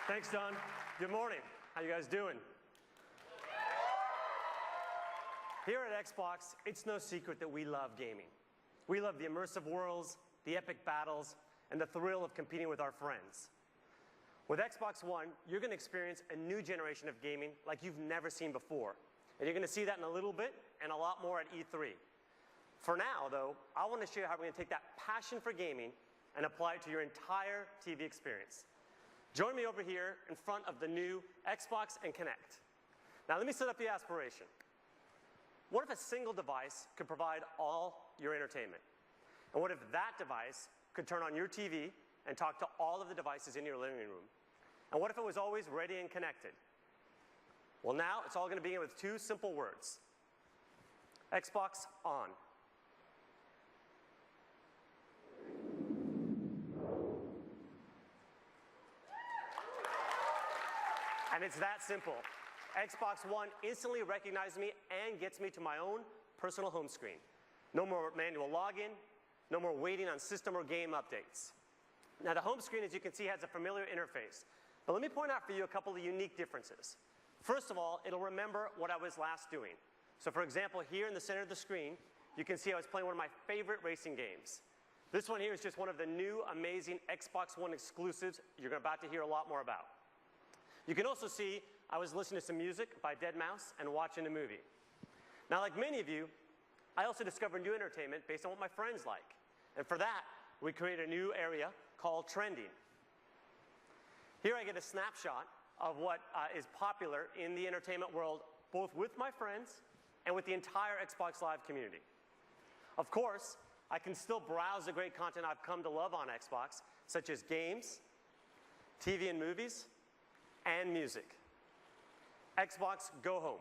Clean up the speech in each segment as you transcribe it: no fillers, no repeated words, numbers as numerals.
Thanks, Don. Good morning. How you guys doing? Here at Xbox, it's no secret that we love gaming. We love the immersive worlds, the epic battles, and the thrill of competing with our friends. With Xbox One, you're going to experience a new generation of gaming like you've never seen before. And you're going to see that in a little bit and a lot more at E3. For now, though, I want to show you how we're going to take that passion for gaming and apply it to your entire TV experience. Join me over here in front of the new Xbox and Kinect. Now let me set up the aspiration. What if a single device could provide all your entertainment? And what if that device could turn on your TV and talk to all of the devices in your living room? And what if it was always ready and connected? Well, now it's all going to begin with two simple words. Xbox on. And it's that simple. Xbox One instantly recognizes me and gets me to my own personal home screen. No more manual login, no more waiting on system or game updates. Now the home screen, as you can see, has a familiar interface. But let me point out for you a couple of unique differences. First of all, it'll remember what I was last doing. So for example, here in the center of the screen, you can see I was playing one of my favorite racing games. This one here is just one of the new amazing Xbox One exclusives you're about to hear a lot more about. You can also see I was listening to some music by deadmau5 and watching a movie. Now, like many of you, I also discovered new entertainment based on what my friends like. And for that, we created a new area called Trending. Here I get a snapshot of what is popular in the entertainment world, both with my friends and with the entire Xbox Live community. Of course, I can still browse the great content I've come to love on Xbox, such as games, TV and movies, and music. Xbox Go Home.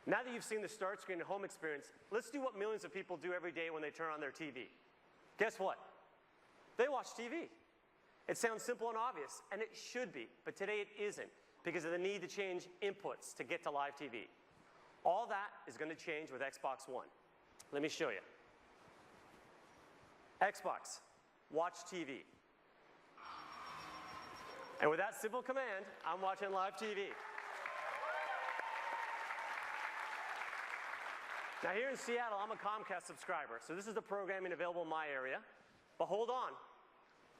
Now that you've seen the start screen and home experience, let's do what millions of people do every day when they turn on their TV. Guess what? They watch TV. It sounds simple and obvious, and it should be, but today it isn't because of the need to change inputs to get to live TV. All that is going to change with Xbox One. Let me show you. Xbox, watch TV. And with that simple command, I'm watching live TV. Now here in Seattle, I'm a Comcast subscriber, so this is the programming available in my area. But hold on.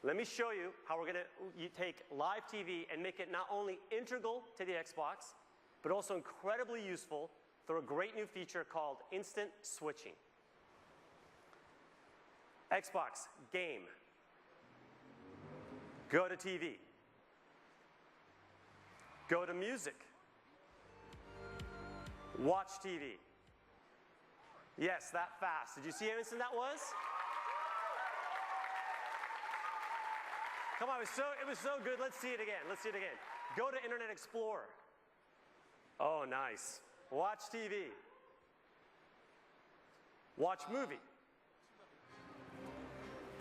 Let me show you how we're going to take live TV and make it not only integral to the Xbox, but also incredibly useful through a great new feature called instant switching. Xbox, game. Go to TV. Go to music. Watch TV. Yes, that fast. Did you see how instant that was? Come on, it was so good. Let's see it again. Let's see it again. Go to Internet Explorer. Oh, nice. Watch TV. Watch movie.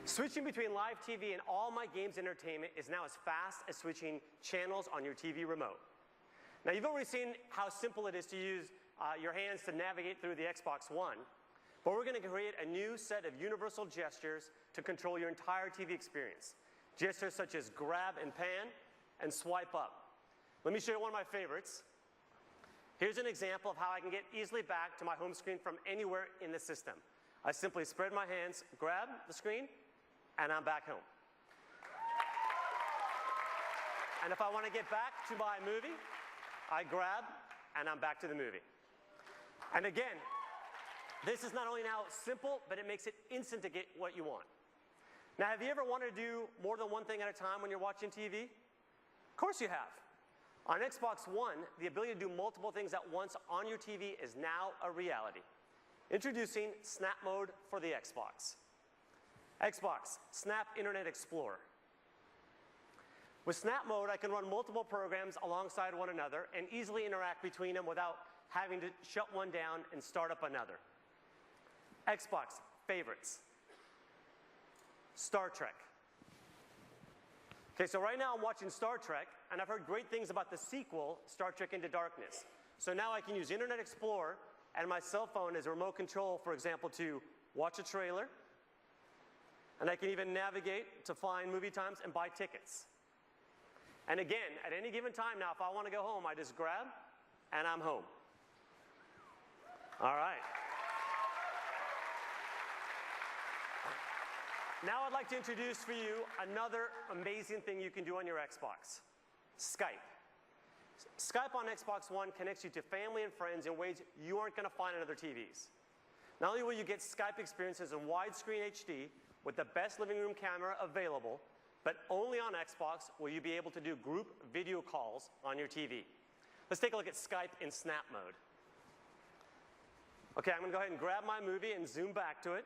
Switching between live TV and all my games entertainment is now as fast as switching channels on your TV remote. Now, you've already seen how simple it is to use your hands to navigate through the Xbox One, but we're going to create a new set of universal gestures to control your entire TV experience. Gestures such as grab and pan and swipe up. Let me show you one of my favorites. Here's an example of how I can get easily back to my home screen from anywhere in the system. I simply spread my hands, grab the screen, and I'm back home. And if I want to get back to my movie, I grab, and I'm back to the movie. And again, this is not only now simple, but it makes it instant to get what you want. Now, have you ever wanted to do more than one thing at a time when you're watching TV? Of course you have. On Xbox One, the ability to do multiple things at once on your TV is now a reality. Introducing Snap Mode for the Xbox. Xbox, Snap Internet Explorer. With Snap Mode, I can run multiple programs alongside one another and easily interact between them without having to shut one down and start up another. Xbox, Favorites. Star Trek. Okay, so right now I'm watching Star Trek, and I've heard great things about the sequel, Star Trek Into Darkness. So now I can use Internet Explorer and my cell phone as a remote control, for example, to watch a trailer, and I can even navigate to find movie times and buy tickets. And again, at any given time now, if I want to go home, I just grab, and I'm home. All right. Now I'd like to introduce for you another amazing thing you can do on your Xbox, Skype. Skype on Xbox One connects you to family and friends in ways you aren't going to find on other TVs. Not only will you get Skype experiences in widescreen HD with the best living room camera available, but only on Xbox will you be able to do group video calls on your TV. Let's take a look at Skype in snap mode. Okay, I'm going to go ahead and grab my movie and zoom back to it.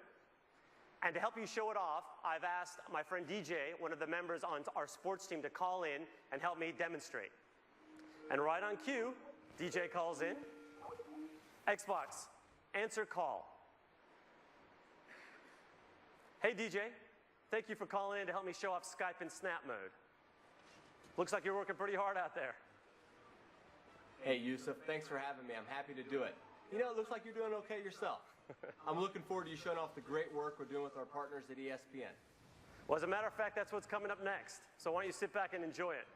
And to help you show it off, I've asked my friend DJ, one of the members on our sports team, to call in and help me demonstrate. And right on cue, DJ calls in. Xbox, answer call. Hey DJ, thank you for calling in to help me show off Skype in snap mode. Looks like you're working pretty hard out there. Hey Yusuf, thanks for having me. I'm happy to do it. You know, it looks like you're doing okay yourself. I'm looking forward to you showing off the great work we're doing with our partners at ESPN. Well, as a matter of fact, that's what's coming up next. So why don't you sit back and enjoy it?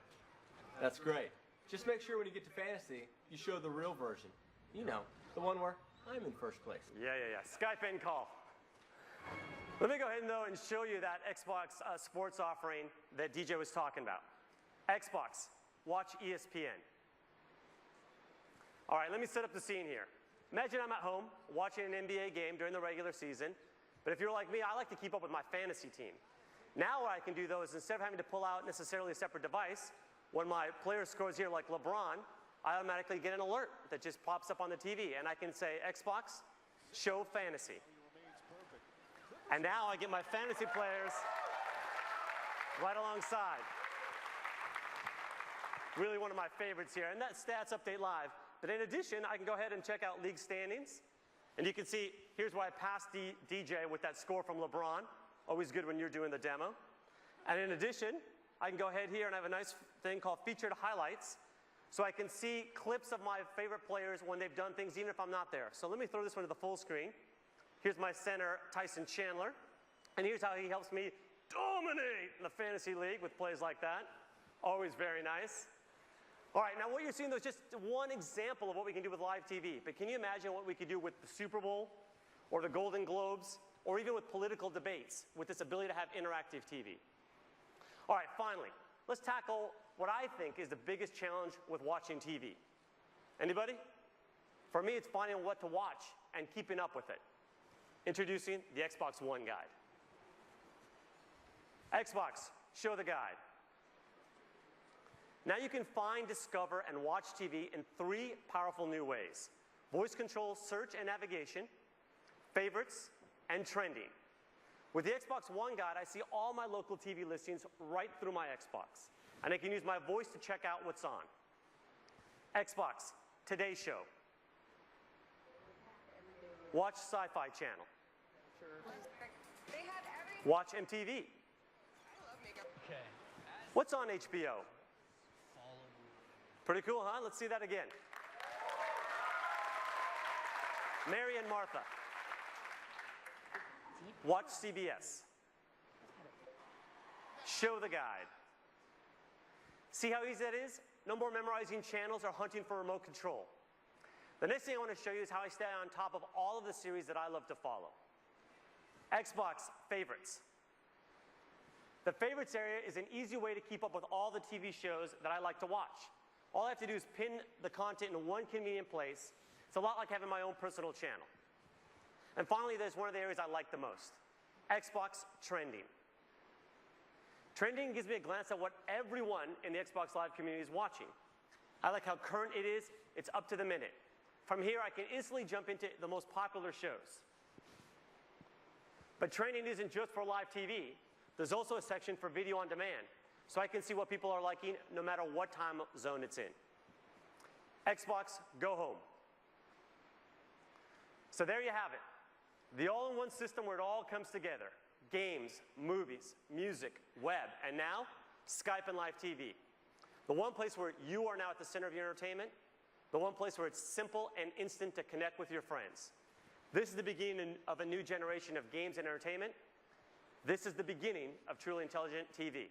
That's great. Just make sure when you get to fantasy, you show the real version. You know, the one where I'm in first place. Yeah. Skype in call. Let me go ahead, though, and show you that Xbox sports offering that DJ was talking about. Xbox, watch ESPN. All right, let me set up the scene here. Imagine I'm at home watching an NBA game during the regular season, but if you're like me, I like to keep up with my fantasy team. Now what I can do, though, is instead of having to pull out necessarily a separate device, when my player scores here like LeBron, I automatically get an alert that just pops up on the TV, and I can say, Xbox, show fantasy. And now I get my fantasy players right alongside. Really one of my favorites here, and that's Stats Update Live. But in addition, I can go ahead and check out league standings. And you can see, here's where I passed DJ with that score from LeBron. Always good when you're doing the demo. And in addition, I can go ahead here and I have a nice thing called Featured Highlights. So I can see clips of my favorite players when they've done things, even if I'm not there. So let me throw this one to the full screen. Here's my center, Tyson Chandler. And here's how he helps me dominate in the fantasy league with plays like that. Always very nice. All right, now what you're seeing, though, is just one example of what we can do with live TV. But can you imagine what we could do with the Super Bowl or the Golden Globes or even with political debates with this ability to have interactive TV? All right, finally, let's tackle what I think is the biggest challenge with watching TV. Anybody? For me, it's finding what to watch and keeping up with it. Introducing the Xbox One Guide. Xbox, show the guide. Now you can find, discover, and watch TV in 3 powerful new ways: voice control, search and navigation, favorites, and trending. With the Xbox One Guide, I see all my local TV listings right through my Xbox, and I can use my voice to check out what's on. Xbox, Today Show. Watch Sci-Fi Channel. Watch MTV. What's on HBO? Pretty cool, huh? Let's see that again. Mary and Martha. Watch CBS. Show the guide. See how easy that is? No more memorizing channels or hunting for remote control. The next thing I want to show you is how I stay on top of all of the series that I love to follow. Xbox Favorites. The favorites area is an easy way to keep up with all the TV shows that I like to watch. All I have to do is pin the content in one convenient place. It's a lot like having my own personal channel. And finally, there's one of the areas I like the most: Xbox Trending. Trending gives me a glance at what everyone in the Xbox Live community is watching. I like how current it is. It's up to the minute. From here, I can instantly jump into the most popular shows. But trending isn't just for live TV. There's also a section for video on demand, so I can see what people are liking no matter what time zone it's in. Xbox Go Home. So there you have it. The all-in-one system where it all comes together. Games, movies, music, web, and now Skype and live TV. The one place where you are now at the center of your entertainment. The one place where it's simple and instant to connect with your friends. This is the beginning of a new generation of games and entertainment. This is the beginning of truly intelligent TV.